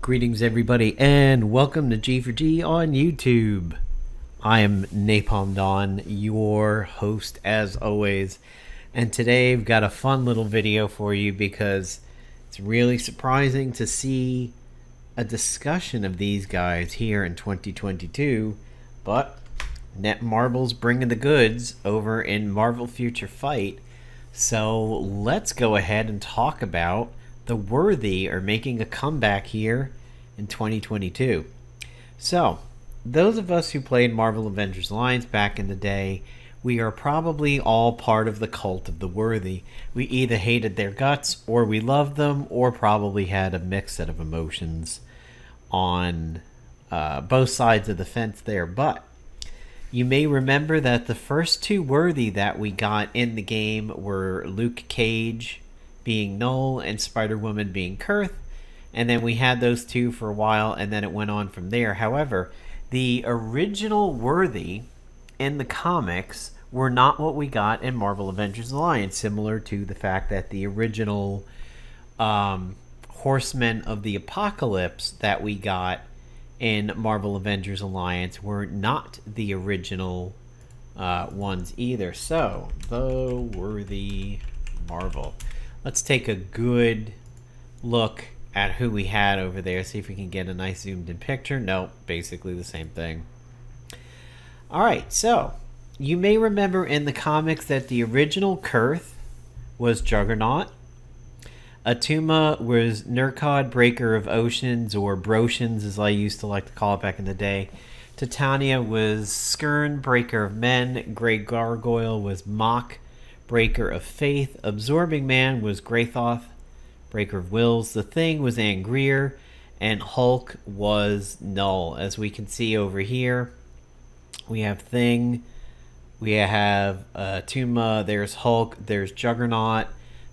Greetings everybody and welcome to G4G on YouTube. I am Napalm Dawn, your host as always, and today I've got a fun little video for you because it's really surprising to see a discussion of these guys here in 2022, but Netmarble's bringing the goods over in Marvel Future Fight, so let's go ahead and talk about the Worthy are making a comeback here in 2022. So, those of us who played Marvel Avengers Alliance back in the day, we are probably all part of the cult of the Worthy. We either hated their guts, or we loved them, or probably had a mixed set of emotions on both sides of the fence there. But you may remember that the first two Worthy that we got in the game were Luke Cage being Null and Spider-Woman being Kuurth, and then we had those two for a while, and then it went on from there. However, the original Worthy in the comics were not what we got in Marvel Avengers Alliance, similar to the fact that the original Horsemen of the Apocalypse that we got in Marvel Avengers Alliance were not the original ones either. So, the Worthy Marvel. Let's take a good look at who we had over there. See if we can get a nice zoomed in picture. Nope, basically the same thing. Alright, so you may remember in the comics that the original Kuurth was Juggernaut. Atuma was Nurkod, Breaker of Oceans, or Brotions as I used to like to call it back in the day. Titania was Skirn, Breaker of Men. Grey Gargoyle was Mach, Breaker of Faith. Absorbing Man was Greithoth, Breaker of Wills. The Thing was Angrir, and Hulk was Null. As we can see over here, we have Thing, we have Tuma, there's Hulk, there's Juggernaut,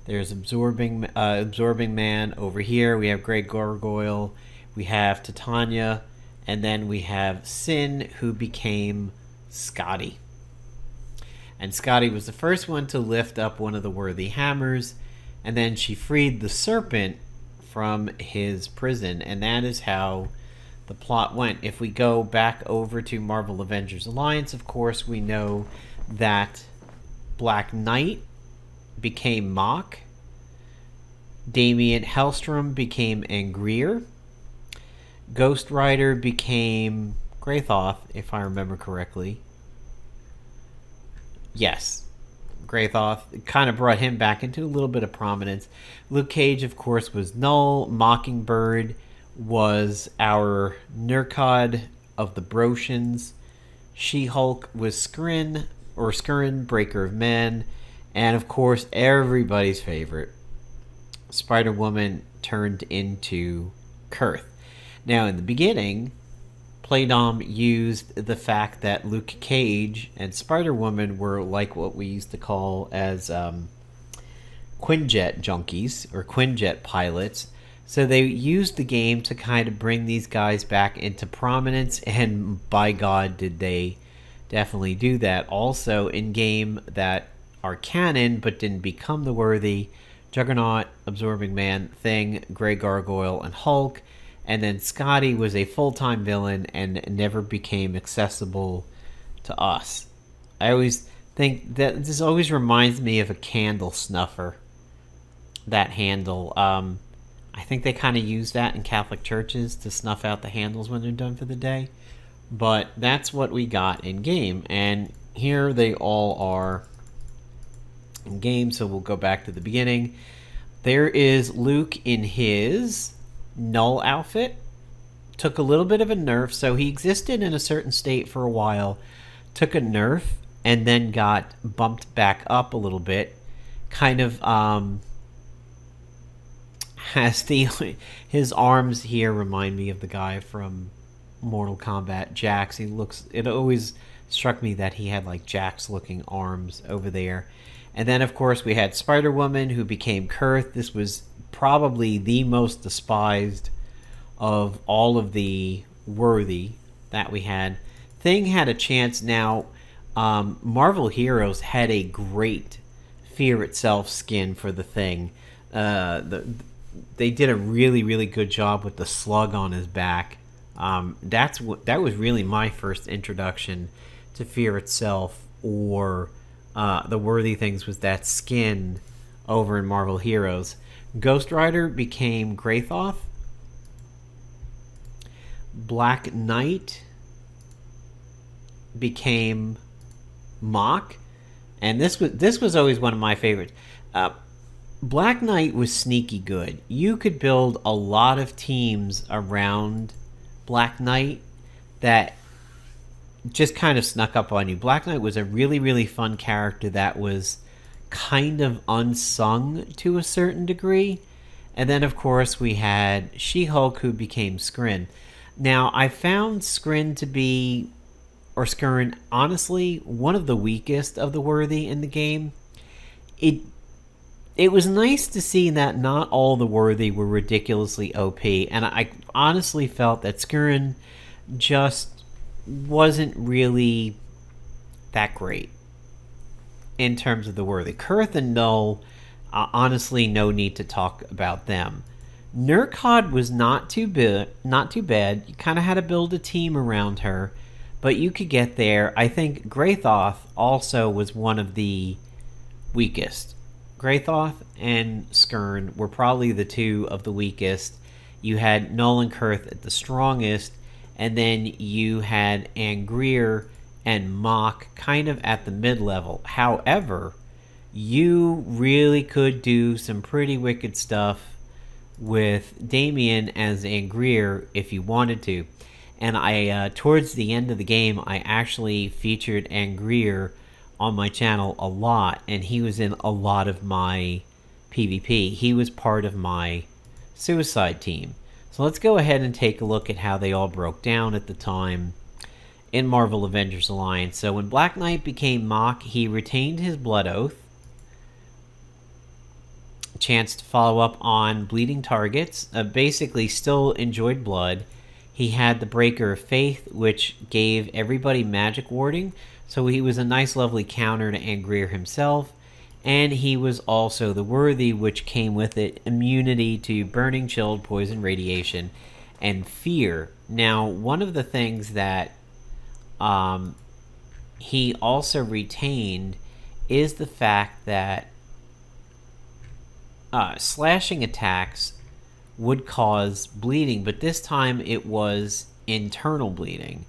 there's Absorbing Man. Over here we have Grey Gargoyle, we have Titania, and then we have Sin, who became Scotty. And Scotty was the first one to lift up one of the Worthy hammers, and then she freed the serpent from his prison, and that is how the plot went. If we go back over to Marvel Avengers Alliance, of course, we know that Black Knight became Mach, Damien Hellstrom became Angrir, Ghost Rider became Greithoth, if I remember correctly. Yes, Greithoth kind of brought him back into a little bit of prominence. Luke Cage, of course, was Null. Mockingbird was our Nurkod of the Brotions. She-Hulk was Skirn, Breaker of Men. And, of course, everybody's favorite, Spider-Woman turned into Kuurth. Now, in the beginning, Playdom used the fact that Luke Cage and Spider-Woman were like what we used to call as Quinjet junkies or Quinjet pilots. So they used the game to kind of bring these guys back into prominence, and by God did they definitely do that. Also in game that are canon but didn't become the Worthy, Juggernaut, Absorbing Man, Thing, Grey Gargoyle, and Hulk. And then Scotty was a full-time villain and never became accessible to us. I always think that this always reminds me of a candle snuffer. That handle. I think they kind of use that in Catholic churches to snuff out the handles when they're done for the day. But that's what we got in game. And here they all are in game. So we'll go back to the beginning. There is Luke in his Null outfit. Took a little bit of a nerf, so he existed in a certain state for a while, took a nerf, and then got bumped back up a little bit. Kind of has his arms here remind me of the guy from Mortal Kombat, Jax. It always struck me that he had like Jax looking arms over there. And then of course we had Spider-Woman, who became Kuurth. This was probably the most despised of all of the Worthy that we had. Thing had a chance. Now Marvel Heroes had a great Fear Itself skin for the Thing. they did a really, really good job with the slug on his back. That was really my first introduction to Fear itself, or the worthy things was that skin over in Marvel Heroes. Ghost Rider became Greithoth. Black Knight became Mock, and this was always one of my favorites. Black Knight was sneaky good. You could build a lot of teams around Black Knight that just kind of snuck up on you. Black Knight was a really, really fun character that was kind of unsung to a certain degree. And then, of course, we had She-Hulk, who became Skirn. Now, I found Skirn to be, or Skirn, honestly, one of the weakest of the worthy in the game. It was nice to see that not all the worthy were ridiculously OP, and I honestly felt that Skirn just wasn't really that great in terms of the worthy. Kuurth and Null, honestly, no need to talk about them. Nurkod was not too bad. You kind of had to build a team around her, but you could get there. I think Greithoth also was one of the weakest. Greithoth and Skirn were probably the two of the weakest. You had Null and Kuurth at the strongest, and then you had Angrir and Mock kind of at the mid-level. However, you really could do some pretty wicked stuff with Damien as Angrir if you wanted to. And I, towards the end of the game, I actually featured Angrir on my channel a lot, and he was in a lot of my PvP. He was part of my suicide team. So let's go ahead and take a look at how they all broke down at the time in Marvel Avengers Alliance. So when Black Knight became Mock, he retained his Blood Oath, chance to follow up on bleeding targets, basically still enjoyed blood. He had the Breaker of Faith, which gave everybody magic warding, so he was a nice lovely counter to Angrir himself. And he was also the worthy, which came with it immunity to burning, chilled, poison, radiation, and fear. Now, one of the things that he also retained is the fact that slashing attacks would cause bleeding, but this time it was internal bleeding.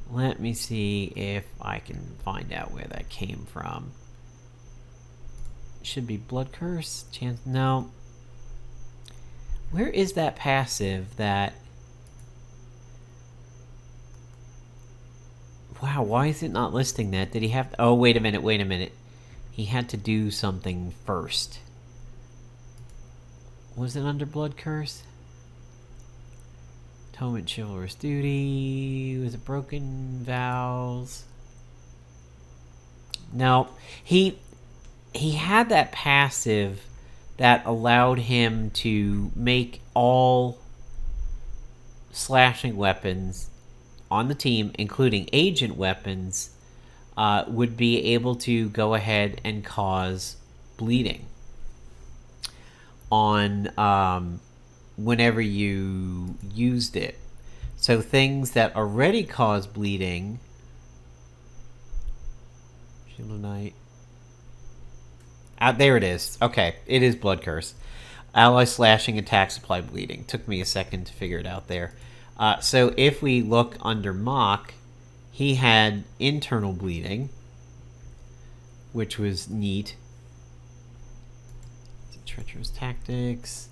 Let me see if I can find out where that came from. Should be Blood Curse. Chance. No. Where is that passive that... Wow, why is it not listing that? Did he have... Oh, wait a minute. He had to do something first. Was it under Blood Curse? Atonement, Chivalrous Duty. Was it Broken Vows? No. He had that passive that allowed him to make all slashing weapons on the team, including agent weapons, would be able to go ahead and cause bleeding on whenever you used it. So things that already cause bleeding, Shield of Night. There it is. Okay, it is Blood Curse. Ally slashing attacks apply bleeding. Took me a second to figure it out there. So if we look under Mock, he had internal bleeding, which was neat. Treacherous Tactics.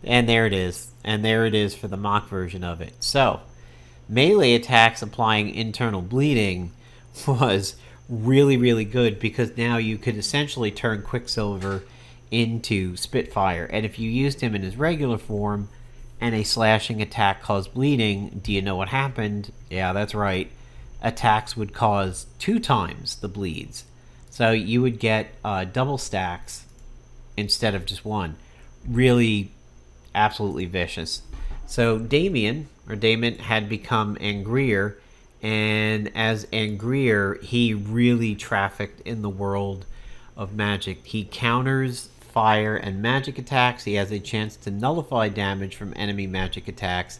And there it is. And there it is for the Mock version of it. So, melee attacks applying internal bleeding was really, really good, because now you could essentially turn Quicksilver into Spitfire. And if you used him in his regular form and a slashing attack caused bleeding, do you know what happened? Yeah, that's right. Attacks would cause 2 times the bleeds. So you would get double stacks instead of just 1. Really, absolutely vicious. So Damien had become Angrir, and as Angrir, he really trafficked in the world of magic. He counters fire, and magic attacks. He has a chance to nullify damage from enemy magic attacks,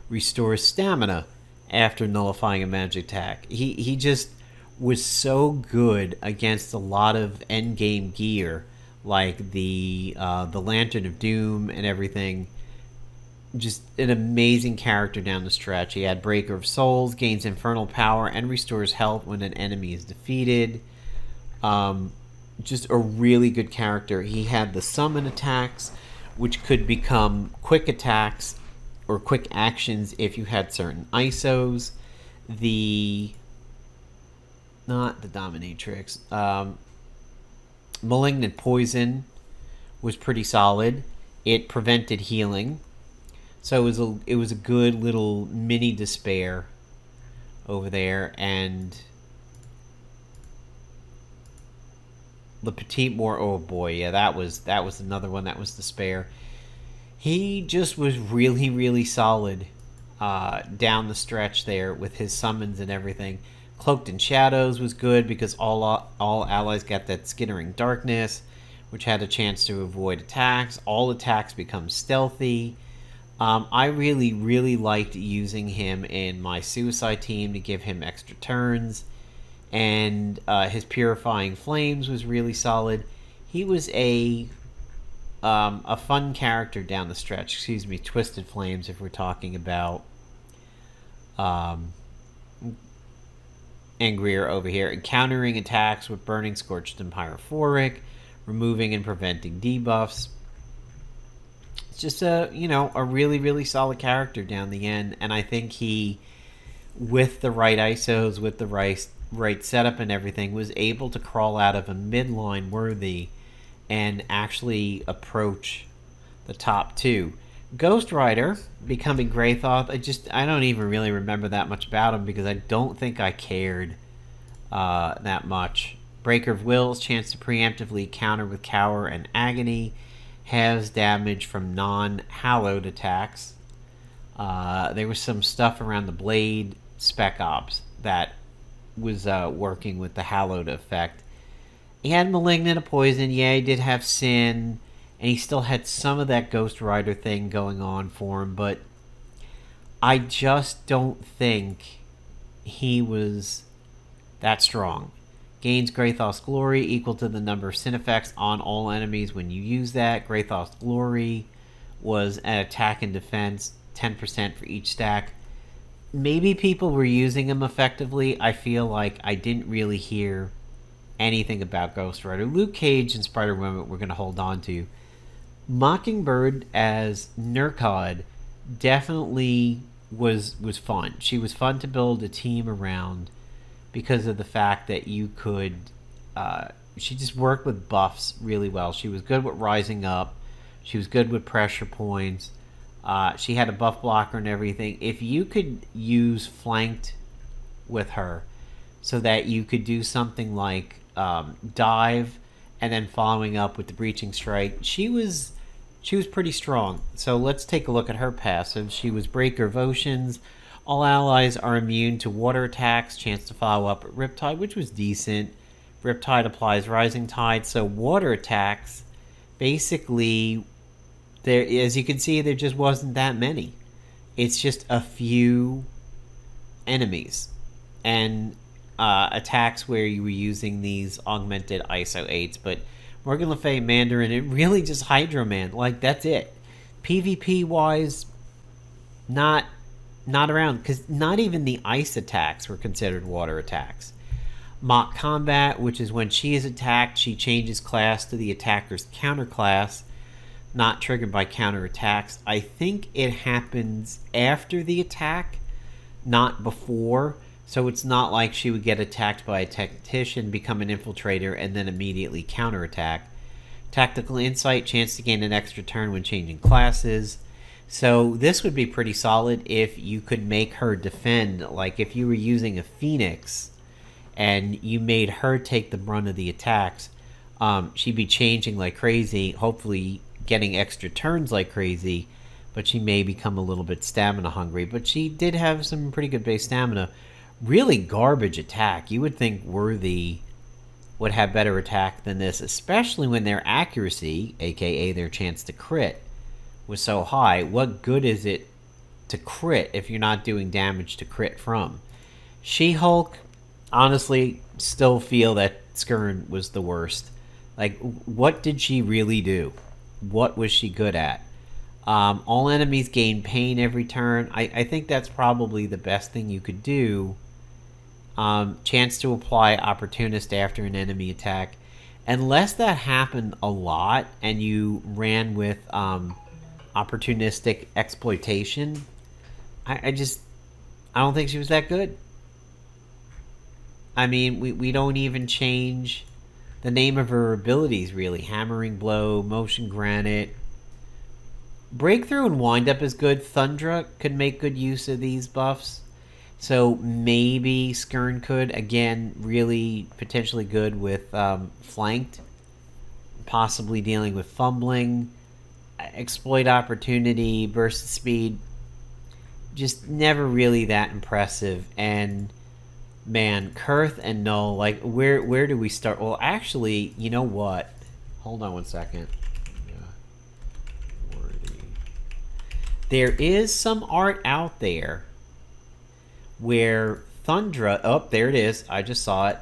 restores stamina after nullifying a magic attack. He just was so good against a lot of endgame gear, like the Lantern of Doom and everything. Just an amazing character down the stretch. He had Breaker of Souls, gains infernal power, and restores health when an enemy is defeated. Just a really good character. He had the summon attacks, which could become quick attacks or quick actions if you had certain ISOs. Not the dominatrix. Malignant Poison was pretty solid. It prevented healing. So it was a good little mini despair over there. And the Petite Mort, oh boy, yeah, that was another one that was despair. He just was really, really solid down the stretch there with his summons and everything. Cloaked in Shadows was good because all allies got that skittering darkness, which had a chance to avoid attacks. All attacks become stealthy. I really, really liked using him in my Suicide team to give him extra turns. And his Purifying Flames was really solid. He was a fun character down the stretch. Excuse me, Twisted Flames if we're talking about Angrir over here. And countering attacks with Burning, Scorched, and Pyrophoric. Removing and preventing debuffs. It's just a really, really solid character down the end. And I think he, with the right ISOs, with the right setup and everything, was able to crawl out of a midline worthy and actually approach the top two. Ghost Rider becoming Greithoth, I don't even really remember that much about him because I don't think I cared that much. Breaker of Wills, chance to preemptively counter with Cower and Agony, has damage from non-hallowed attacks. There was some stuff around the Blade Spec Ops that was working with the hallowed effect. He had Malignant Poison, yeah, he did have Sin, and he still had some of that Ghost Rider thing going on for him, but I just don't think he was that strong. Gains Greithoth's Glory, equal to the number of sin effects on all enemies when you use that. Greithoth's Glory was an attack and defense, 10% for each stack. Maybe people were using him effectively. I feel like I didn't really hear anything about Ghost Rider. Luke Cage and Spider-Woman we're going to hold on to. Mockingbird as Nurkod definitely was fun. She was fun to build a team around because of the fact that you could... she just worked with buffs really well. She was good with rising up. She was good with pressure points. She had a buff blocker and everything. If you could use flanked with her so that you could do something like dive and then following up with the breaching strike, she was pretty strong. So let's take a look at her passive. She was Breaker of Oceans. All allies are immune to water attacks. Chance to follow up at Riptide, which was decent. Riptide applies Rising Tide. So water attacks, basically, there, as you can see, there just wasn't that many. It's just a few enemies. And attacks where you were using these augmented ISO 8s. But Morgan Le Fay, Mandarin, it really just Hydro Man. Like, that's it. PvP-wise, not around, because not even the ice attacks were considered water attacks. Mock Combat, which is when she is attacked, she changes class to the attacker's counter class, not triggered by counter attacks. I think it happens after the attack, not before, so it's not like she would get attacked by a tactician, become an infiltrator, and then immediately counterattack. Tactical Insight, chance to gain an extra turn when changing classes. So this would be pretty solid if you could make her defend. Like if you were using a Phoenix and you made her take the brunt of the attacks, she'd be changing like crazy, hopefully getting extra turns like crazy, but she may become a little bit stamina hungry. But she did have some pretty good base stamina. Really garbage attack. You would think Worthy would have better attack than this, especially when their accuracy, aka their chance to crit, was so high. What good is it to crit if you're not doing damage to crit from? She-Hulk, honestly, still feel that Skirn was the worst. Like, what did she really do? What was she good at? All enemies gain pain every turn. I think that's probably the best thing you could do. Chance to apply opportunist after an enemy attack. Unless that happened a lot and you ran with opportunistic exploitation, I don't think she was that good. I mean, we don't even change the name of her abilities, really. Hammering Blow, Motion Granite. Breakthrough and Wind-Up is good. Thundra could make good use of these buffs. So maybe Skirn could. Again, really potentially good with Flanked. Possibly dealing with Fumbling. Exploit Opportunity, Burst Speed. Just never really that impressive. And man, Kuurth and Null, like, where do we start? Well, actually, you know what? Hold on one second. There is some art out there where Thundra... Oh, there it is. I just saw it.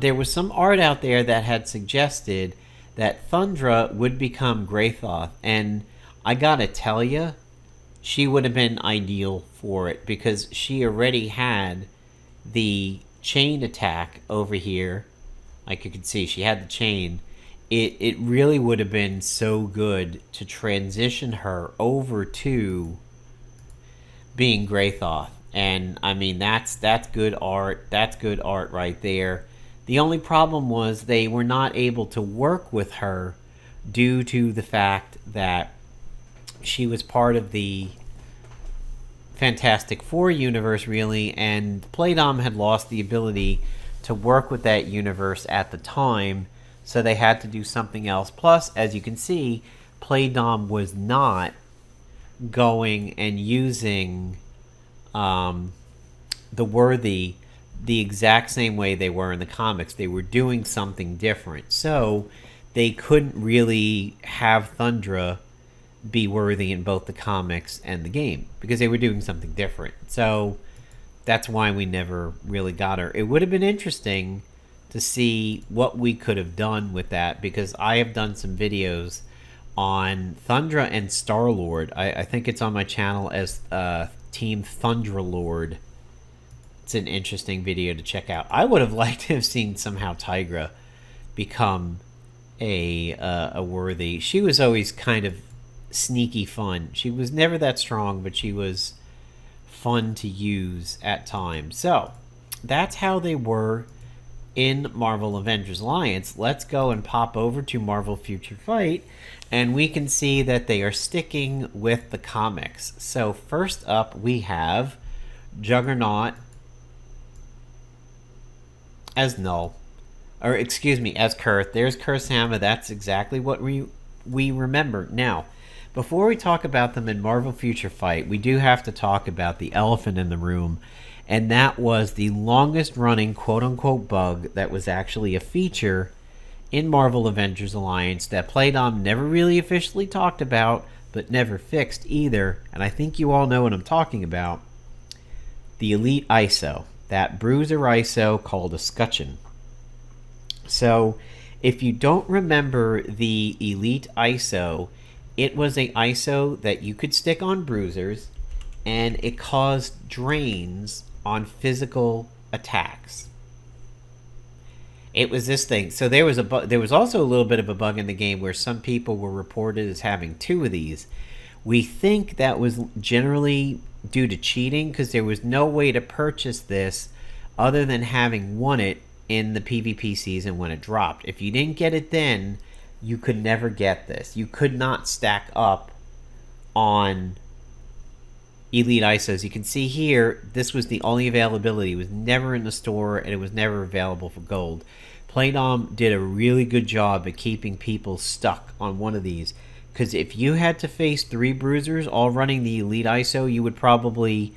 There was some art out there that had suggested that Thundra would become Greithoth. And I gotta tell you, she would have been ideal for it because she already had the chain attack over here. Like you can see, she had the chain. It really would have been so good to transition her over to being Greithoth. And I mean, that's good art. That's good art right there. The only problem was they were not able to work with her due to the fact that she was part of the Fantastic Four universe, really, and Playdom had lost the ability to work with that universe at the time, so they had to do something else. Plus, as you can see, Playdom was not going and using the Worthy the exact same way they were in the comics. They were doing something different, so they couldn't really have Thundra be Worthy in both the comics and the game because they were doing something different. So that's why we never really got her. It would have been interesting to see what we could have done with that, because I have done some videos on Thundra and Star-Lord. I think it's on my channel as Team Thundra Lord. It's an interesting video to check out. I would have liked to have seen somehow Tigra become a Worthy. She was always kind of sneaky fun. She was never that strong, but she was fun to use at times. So that's how they were in Marvel Avengers Alliance. Let's go and pop over to Marvel Future Fight, and we can see that they are sticking with the comics. So first up, we have Juggernaut as Null, or excuse me, as Kuurth. There's Kursama. That's exactly what we remember. Now, before we talk about them in Marvel Future Fight, we do have to talk about the elephant in the room, and that was the longest running quote-unquote bug that was actually a feature in Marvel Avengers Alliance that Playdom never really officially talked about, but never fixed either, and I think you all know what I'm talking about. The Elite ISO. That bruiser ISO called escutcheon. So, if you don't remember the Elite ISO, it was a ISO that you could stick on bruisers, and it caused drains on physical attacks. It was this thing. So there was also a little bit of a bug in the game where some people were reported as having 2 of these. We think that was generally due to cheating, because there was no way to purchase this other than having won it in the PvP season when it dropped. If you didn't get it then, you could never get this. You could not stack up on Elite ISOs. You can see here, this was the only availability. It was never in the store, and it was never available for gold. Playdom did a really good job at keeping people stuck on one of these, because if you had to face 3 bruisers all running the Elite ISO, you would probably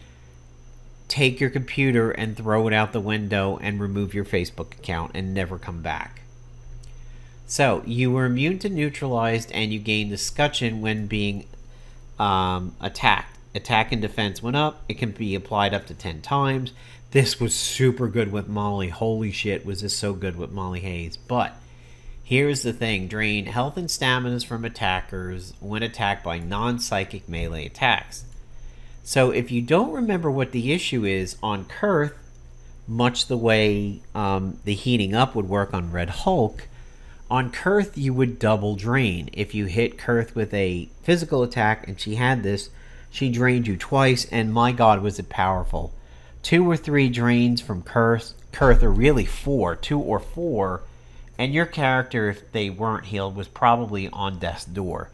take your computer and throw it out the window and remove your Facebook account and never come back. So, you were immune to neutralized, and you gained escutcheon when being attacked. Attack and defense went up. It can be applied up to 10 times. This was super good with Molly. Holy shit, was this so good with Molly Hayes. But here's the thing. Drain health and stamina from attackers when attacked by non-psychic melee attacks. So if you don't remember what the issue is on Kuurth, much the way the heating up would work on Red Hulk, on Kuurth you would double drain. If you hit Kuurth with a physical attack, and she had this, she drained you twice, and my god was it powerful. 2 or 3 drains from Kuurth, or really 4, 2 or 4, and your character, if they weren't healed, was probably on death's door.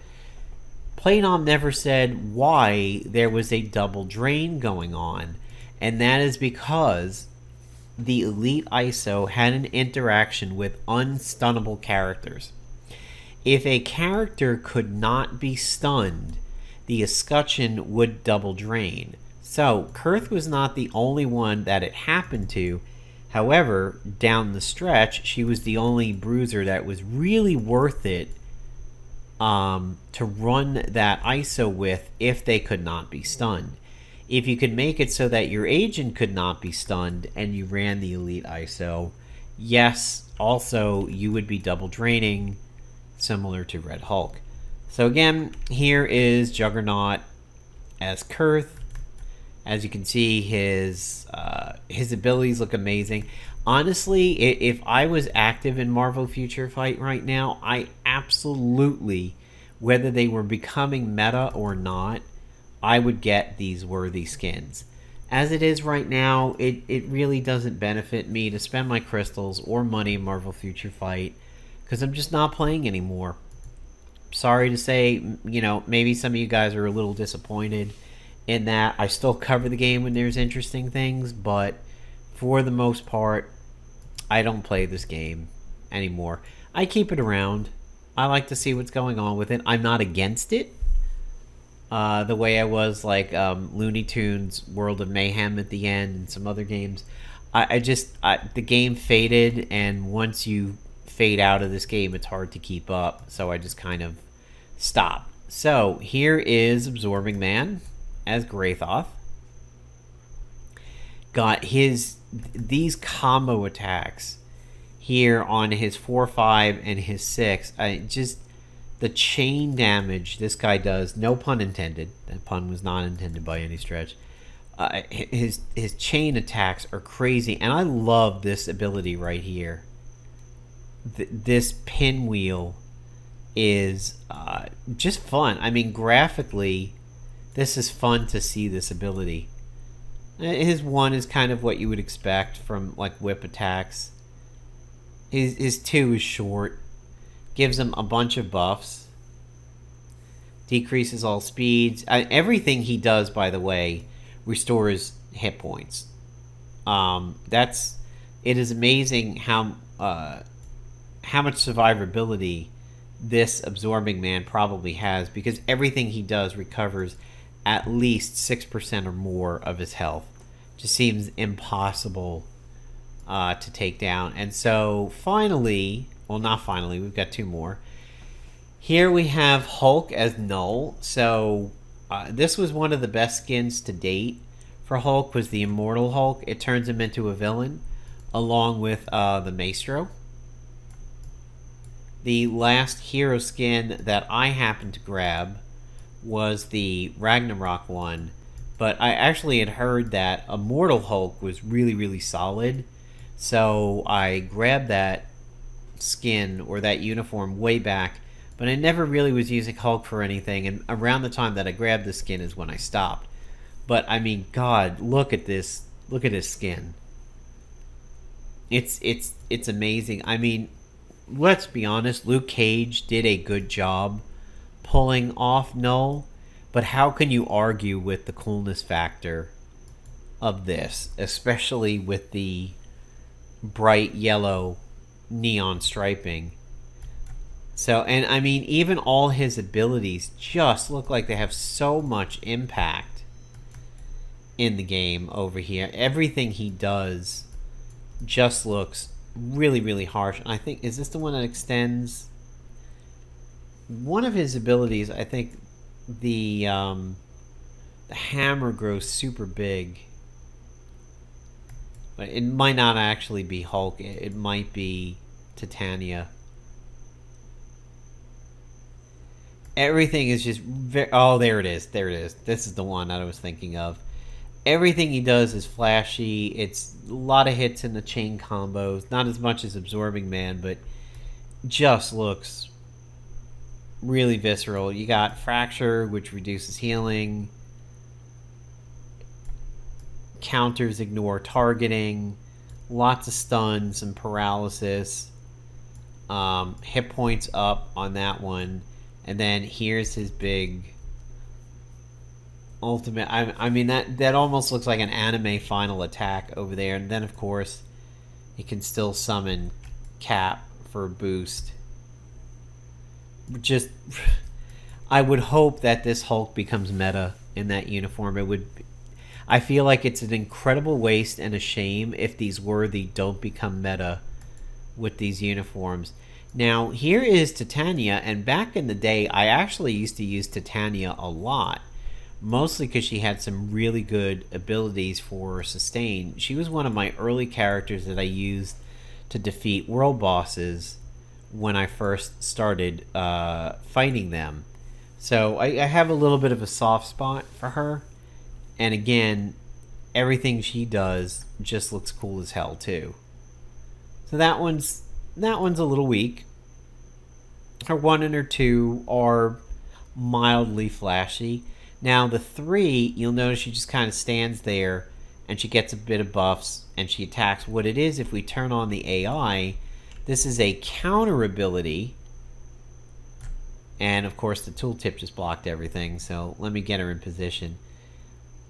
Playnom never said why there was a double drain going on, and that is because the Elite ISO had an interaction with unstunnable characters. If a character could not be stunned, the escutcheon would double drain. So, Kuurth was not the only one that it happened to. However, down the stretch, she was the only bruiser that was really worth it to run that ISO with if they could not be stunned. If you could make it so that your agent could not be stunned and you ran the Elite ISO, yes, also you would be double draining, similar to Red Hulk. So again, here is Juggernaut as Kuurth. As you can see, his abilities look amazing. Honestly, if I was active in Marvel Future Fight right now, I absolutely, whether they were becoming meta or not, I would get these worthy skins. As it is right now, it really doesn't benefit me to spend my crystals or money in Marvel Future Fight, because I'm just not playing anymore. Sorry to say, maybe some of you guys are a little disappointed in that. I still cover the game when there's interesting things, but for the most part, I don't play this game anymore. I keep it around. I like to see what's going on with it. I'm not against it. The way I was like Looney Tunes World of Mayhem at the end and some other games. The game faded, and once you fade out of this game, it's hard to keep up. So I just kind of stopped. So here is Absorbing Man as Greithoth. Got these combo attacks here on his 4-5 and his 6. The chain damage this guy does, no pun intended. That pun was not intended by any stretch. His chain attacks are crazy, and I love this ability right here. This pinwheel is just fun. I mean, graphically, this is fun to see this ability. His 1 is kind of what you would expect from like whip attacks. His 2 is short. Gives him a bunch of buffs. Decreases all speeds. Everything he does, by the way, restores hit points. It is amazing how much survivability this Absorbing Man probably has, because everything he does recovers at least 6% or more of his health. Just seems impossible to take down. And so finally, well, not finally, we've got 2 more. Here we have Hulk as Null. So this was one of the best skins to date for Hulk, was the Immortal Hulk. It turns him into a villain, along with the Maestro. The last hero skin that I happened to grab was the Ragnarok one, but I actually had heard that Immortal Hulk was really, really solid, so I grabbed that skin or that uniform way back, but I never really was using Hulk for anything, and around the time that I grabbed the skin is when I stopped. But I mean, God, look at this skin. It's amazing. I mean, let's be honest, Luke Cage did a good job pulling off Null, but how can you argue with the coolness factor of this, especially with the bright yellow neon striping? So, and I mean, even all his abilities just look like they have so much impact. in the game over here. Everything he does just looks really, really harsh. And I think, is this the one that extends? One of his abilities, I think the hammer grows super big. But it might not actually be Hulk. It might be Titania. Everything is just very... Oh, there it is. There it is. This is the one that I was thinking of. Everything he does is flashy. It's a lot of hits in the chain combos. Not as much as Absorbing Man, but just looks really visceral. You got Fracture, which reduces healing. Counters ignore targeting. Lots of stuns and paralysis. Hit points up on that one. And then here's his big ultimate. I mean, that almost looks like an anime final attack over there. And then, of course, he can still summon Cap for a boost. Just, I would hope that this Hulk becomes meta in that uniform. It would. I feel like it's an incredible waste and a shame if these worthy don't become meta with these uniforms. Now, here is Titania, and back in the day, I actually used to use Titania a lot. Mostly because she had some really good abilities for sustain. She was one of my early characters that I used to defeat world bosses when I first started fighting them. So I have a little bit of a soft spot for her. And again, everything she does just looks cool as hell too. So that one's a little weak. Her 1 and her 2 are mildly flashy. Now the 3, you'll notice she just kind of stands there and she gets a bit of buffs and she attacks. What it is, if we turn on the AI, this is a counter ability. And of course the tooltip just blocked everything, so let me get her in position.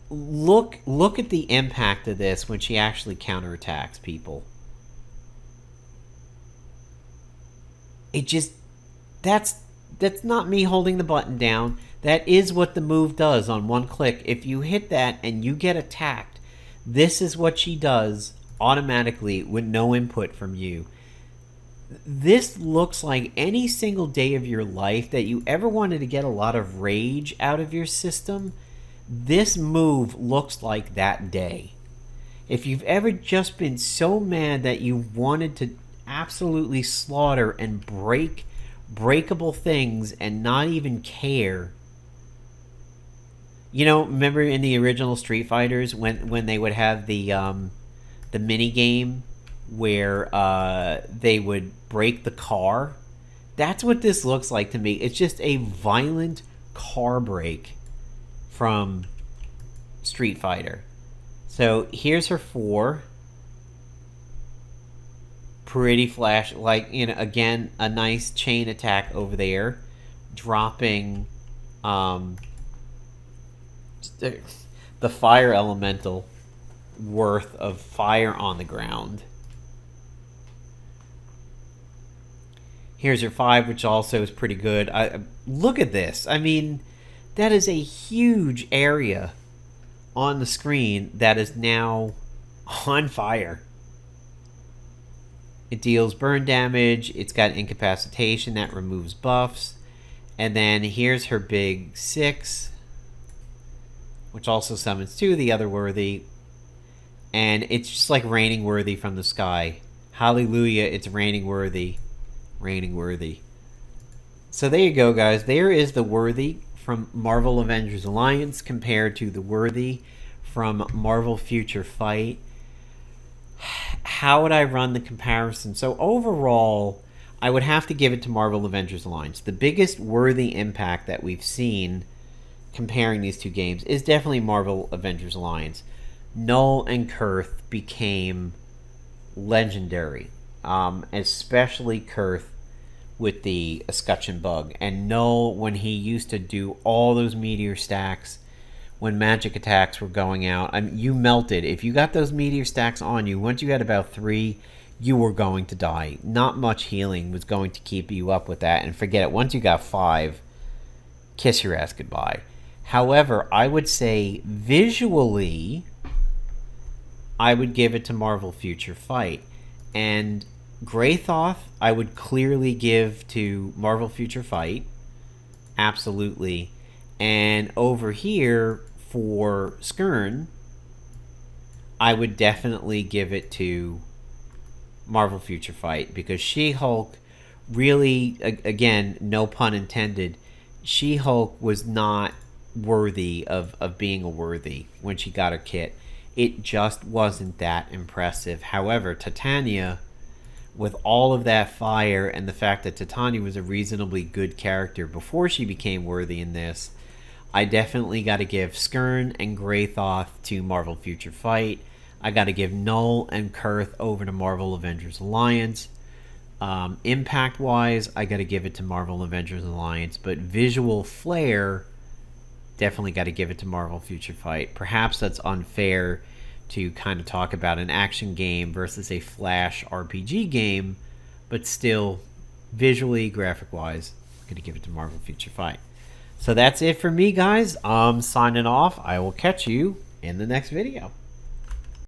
Look at the impact of this when she actually counterattacks people. It just... That's not me holding the button down. That is what the move does on one click. If you hit that and you get attacked, this is what she does automatically with no input from you. This looks like any single day of your life that you ever wanted to get a lot of rage out of your system. This move looks like that day. If you've ever just been so mad that you wanted to absolutely slaughter and break breakable things and not even care. You know, remember in the original Street Fighters when they would have the mini game where they would break the car? That's what this looks like to me. It's just a violent car break from Street Fighter. So here's her 4. Pretty flash, like, you know, again, a nice chain attack over there, dropping the fire elemental worth of fire on the ground. Here's her 5, which also is pretty good. Look at this. I mean, that is a huge area on the screen that is now on fire. It deals burn damage. It's got incapacitation that removes buffs. And then here's her big 6, which also summons 2 of the other worthy. And it's just like raining worthy from the sky. Hallelujah, it's raining worthy. Raining worthy. So there you go, guys. There is the worthy from Marvel Avengers Alliance compared to the worthy from Marvel Future Fight. How would I run the comparison? So overall, I would have to give it to Marvel Avengers Alliance. The biggest worthy impact that we've seen comparing these two games is definitely Marvel Avengers Alliance. Null and Kuurth became legendary, especially Kuurth with the escutcheon bug, and Null when he used to do all those meteor stacks when magic attacks were going out. You melted. If you got those meteor stacks on you, once you had about 3, you were going to die. Not much healing was going to keep you up with that, and forget it. Once you got 5, kiss your ass goodbye. However, I would say visually, I would give it to Marvel Future Fight. And Greithoth, I would clearly give to Marvel Future Fight. Absolutely. And over here, for Skirn, I would definitely give it to Marvel Future Fight, because She-Hulk really, again, no pun intended, She-Hulk was not worthy of being a worthy when she got her kit. It just wasn't that impressive. However, Titania, with all of that fire and the fact that Titania was a reasonably good character before she became worthy in this, I definitely got to give Skirn and Greithoth to Marvel Future Fight. I got to give Null and Kuurth over to Marvel Avengers Alliance. Impact-wise, I got to give it to Marvel Avengers Alliance, but visual flair, definitely got to give it to Marvel Future Fight. Perhaps that's unfair to kind of talk about an action game versus a Flash RPG game, but still, visually, graphic-wise, I'm going to give it to Marvel Future Fight. So that's it for me, guys. I'm signing off. I will catch you in the next video.